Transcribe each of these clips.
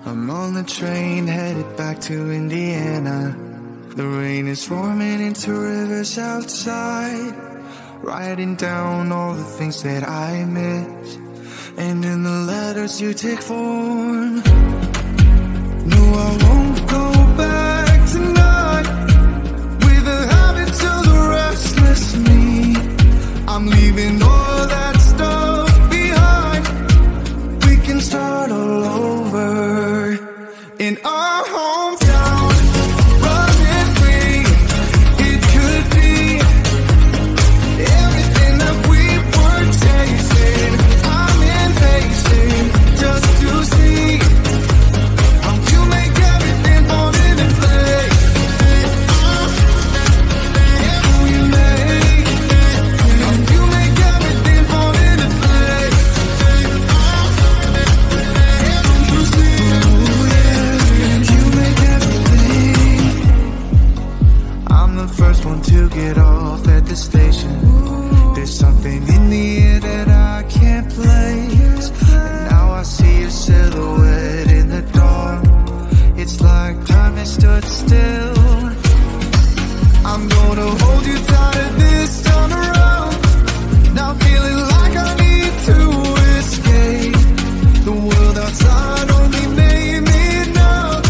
I'm on the train headed back to Indiana. The rain is forming into rivers outside, writing down all the things that I miss, and in the letters you take form. No, I won't go back tonight with the habits of the restless me. I'm leaving all that stuff behind. We can start all over in our hometown, running free. It could be everything that we were chasing. I'm impatient just to see how you make everything fall into place. How you make everything fall into place. You see, you make everything. I'm the first one to get off at the station. There's something in the air that I can't place, and now I see your silhouette in the dark. It's like time has stood still. I'm gonna hold you tighter this time around. Now feeling like I need to escape. The world outside only made me numb,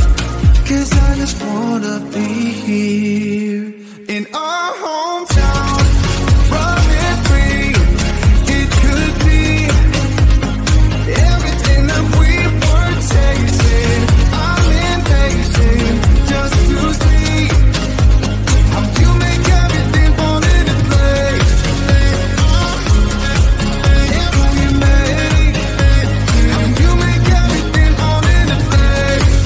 'cause I just wanna be here in our hometown, running free. It could be everything that we were chasing. I'm impatient just to see how you make everything fall into place. How you make everything fall into place.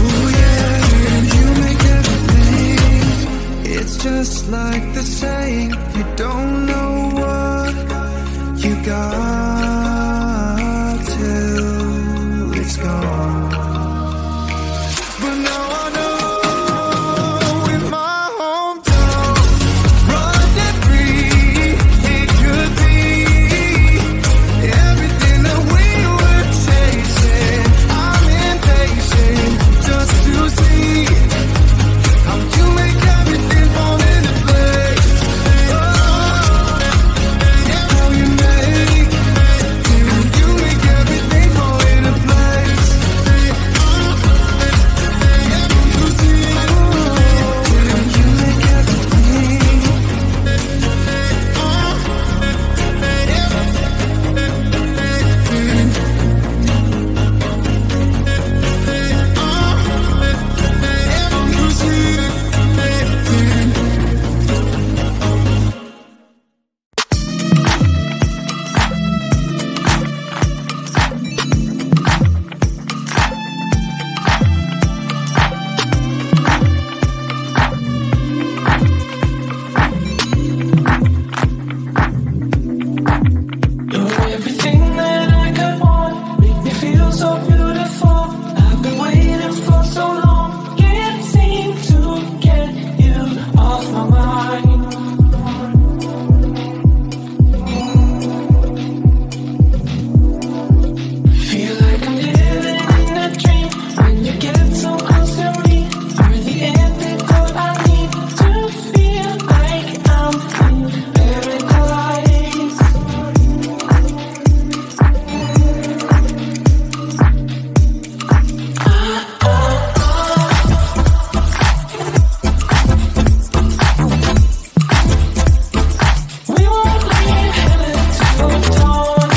Ooh, yeah, you make everything. It's just like the saying, you don't know what you got till it's gone. But now I know in my hometown, running free, it could be everything that we were chasing. I'm impatient just to see how you make everything fall into place. How you make everything fall into place. You see, you make everything. You see. You're everything that I could want. Make me feel so beautiful. I've been waiting for so long. Can't seem to get you off my mind. Feel like I'm living in a dream. When you get so close to me, you're the antidote I need to feel like I'm in paradise. We won't leave heaven till dawn. We won't leave heaven till dawn.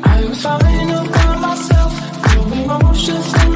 I was falling apart myself, no emotions in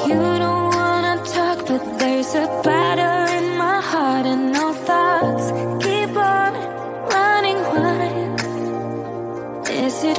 You don't wanna talk, but there's a battle in my heart and no thoughts keep on running wild. Is it